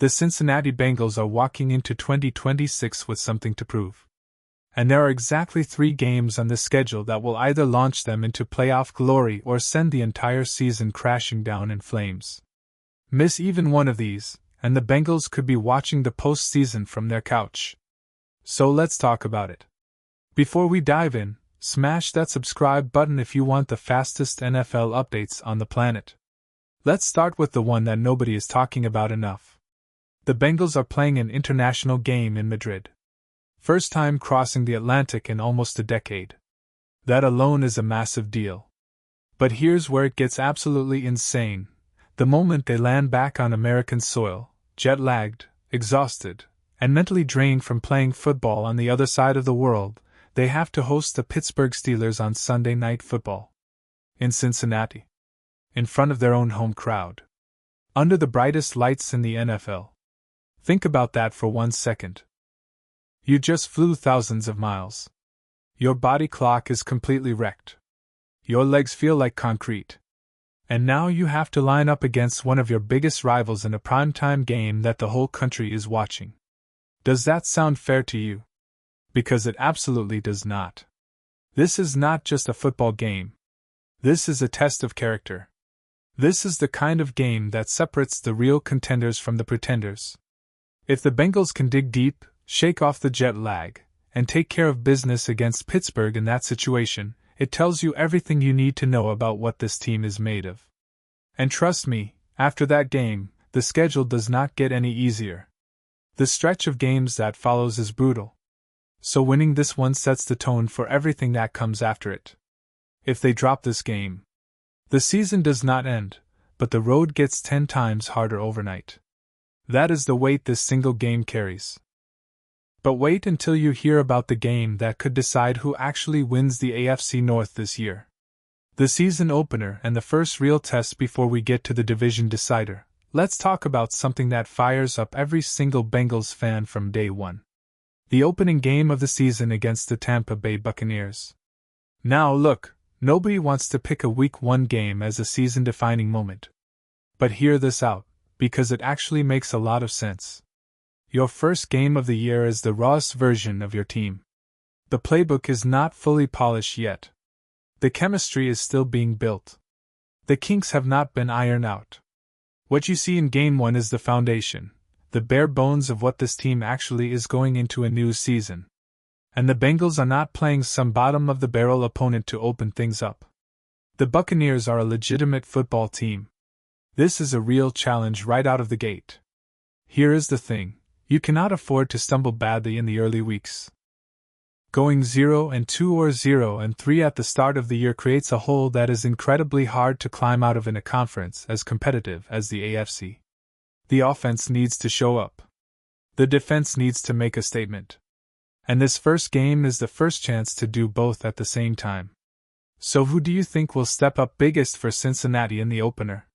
The Cincinnati Bengals are walking into 2026 with something to prove. And there are exactly 3 games on the schedule that will either launch them into playoff glory or send the entire season crashing down in flames. Miss even one of these, and the Bengals could be watching the postseason from their couch. So let's talk about it. Before we dive in, smash that subscribe button if you want the fastest NFL updates on the planet. Let's start with the one that nobody is talking about enough. The Bengals are playing an international game in Madrid. First time crossing the Atlantic in almost a decade. That alone is a massive deal. But here's where it gets absolutely insane. The moment they land back on American soil, jet-lagged, exhausted, and mentally drained from playing football on the other side of the world, they have to host the Pittsburgh Steelers on Sunday Night Football. In Cincinnati. In front of their own home crowd. Under the brightest lights in the NFL. Think about that for 1 second. You just flew thousands of miles. Your body clock is completely wrecked. Your legs feel like concrete. And now you have to line up against one of your biggest rivals in a primetime game that the whole country is watching. Does that sound fair to you? Because it absolutely does not. This is not just a football game. This is a test of character. This is the kind of game that separates the real contenders from the pretenders. If the Bengals can dig deep, shake off the jet lag, and take care of business against Pittsburgh in that situation, it tells you everything you need to know about what this team is made of. And trust me, after that game, the schedule does not get any easier. The stretch of games that follows is brutal. So winning this one sets the tone for everything that comes after it. If they drop this game, the season does not end, but the road gets 10 times harder overnight. That is the weight this single game carries. But wait until you hear about the game that could decide who actually wins the AFC North this year. The season opener and the first real test before we get to the division decider. Let's talk about something that fires up every single Bengals fan from day one. The opening game of the season against the Tampa Bay Buccaneers. Now look, nobody wants to pick a Week 1 game as a season-defining moment. But hear this out, because it actually makes a lot of sense. Your first game of the year is the rawest version of your team. The playbook is not fully polished yet. The chemistry is still being built. The kinks have not been ironed out. What you see in Game 1 is the foundation, the bare bones of what this team actually is going into a new season. And the Bengals are not playing some bottom-of-the-barrel opponent to open things up. The Buccaneers are a legitimate football team. This is a real challenge right out of the gate. Here is the thing, you cannot afford to stumble badly in the early weeks. Going 0-2 or 0-3 at the start of the year creates a hole that is incredibly hard to climb out of in a conference as competitive as the AFC. The offense needs to show up. The defense needs to make a statement. And this first game is the first chance to do both at the same time. So who do you think will step up biggest for Cincinnati in the opener?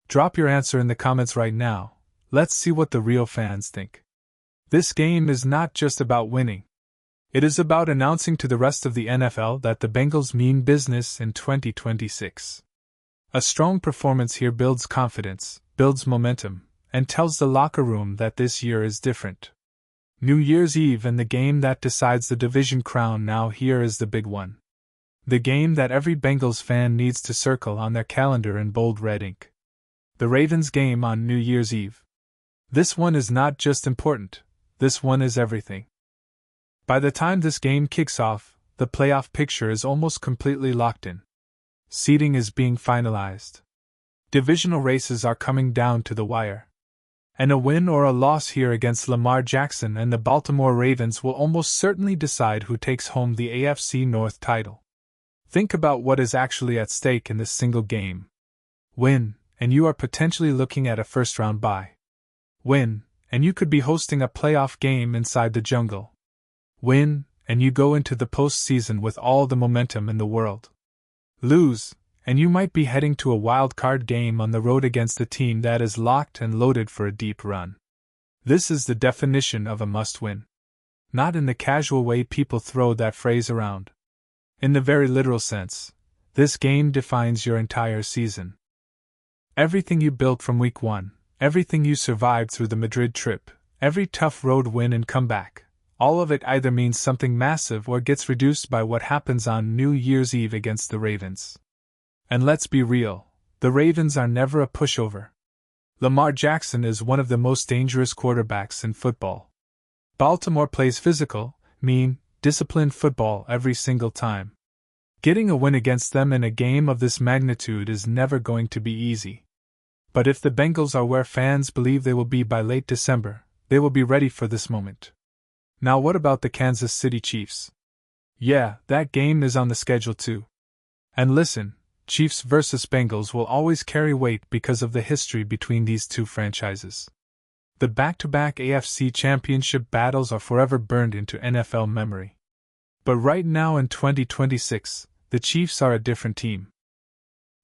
Drop your answer in the comments right now. Let's see what the real fans think. This game is not just about winning. It is about announcing to the rest of the NFL that the Bengals mean business in 2026. A strong performance here builds confidence, builds momentum, and tells the locker room that this year is different. New Year's Eve and the game that decides the division crown. Now here is the big one. The game that every Bengals fan needs to circle on their calendar in bold red ink. The Ravens game on New Year's Eve. This one is not just important, this one is everything. By the time this game kicks off, the playoff picture is almost completely locked in. Seeding is being finalized. Divisional races are coming down to the wire. And a win or a loss here against Lamar Jackson and the Baltimore Ravens will almost certainly decide who takes home the AFC North title. Think about what is actually at stake in this single game. Win, and you are potentially looking at a first-round bye. Win, and you could be hosting a playoff game inside the jungle. Win, and you go into the postseason with all the momentum in the world. Lose, and you might be heading to a wild card game on the road against a team that is locked and loaded for a deep run. This is the definition of a must-win. Not in the casual way people throw that phrase around. In the very literal sense, this game defines your entire season. Everything you built from week 1, Everything you survived through the Madrid trip, every tough road win and comeback, all of it either means something massive or gets reduced by what happens on New Year's Eve against the Ravens. And let's be real, the Ravens are never a pushover. Lamar Jackson is one of the most dangerous quarterbacks in football. Baltimore plays physical, mean, disciplined football every single time. Getting a win against them in a game of this magnitude is never going to be easy. But if the Bengals are where fans believe they will be by late December, they will be ready for this moment. Now what about the Kansas City Chiefs? Yeah, that game is on the schedule too. And listen, Chiefs versus Bengals will always carry weight because of the history between these two franchises. The back-to-back AFC Championship battles are forever burned into NFL memory. But right now in 2026, the Chiefs are a different team.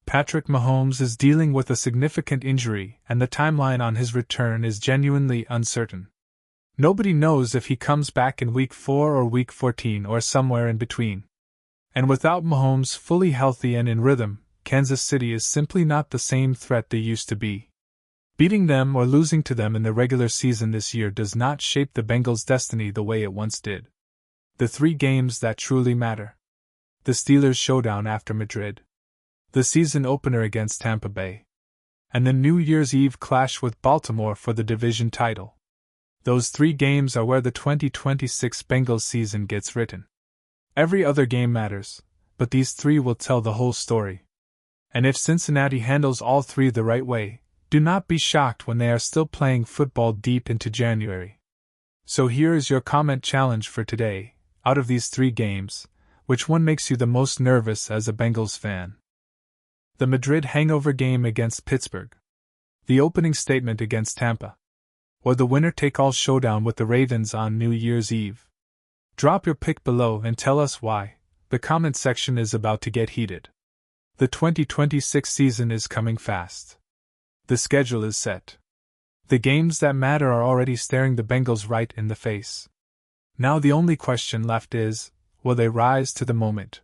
Patrick Mahomes is dealing with a significant injury, and the timeline on his return is genuinely uncertain. Nobody knows if he comes back in Week 4 or Week 14 or somewhere in between. And without Mahomes fully healthy and in rhythm, Kansas City is simply not the same threat they used to be. Beating them or losing to them in the regular season this year does not shape the Bengals' destiny the way it once did. The 3 games that truly matter. The Steelers' showdown after Madrid. The season opener against Tampa Bay. And the New Year's Eve clash with Baltimore for the division title. Those 3 games are where the 2026 Bengals season gets written. Every other game matters, but these 3 will tell the whole story. And if Cincinnati handles all 3 the right way, do not be shocked when they are still playing football deep into January. So here is your comment challenge for today. Out of these 3 games, which one makes you the most nervous as a Bengals fan? The Madrid hangover game against Pittsburgh. The opening statement against Tampa. Or the winner-take-all showdown with the Ravens on New Year's Eve. Drop your pick below and tell us why. The comment section is about to get heated. The 2026 season is coming fast. The schedule is set. The games that matter are already staring the Bengals right in the face. Now the only question left is, will they rise to the moment?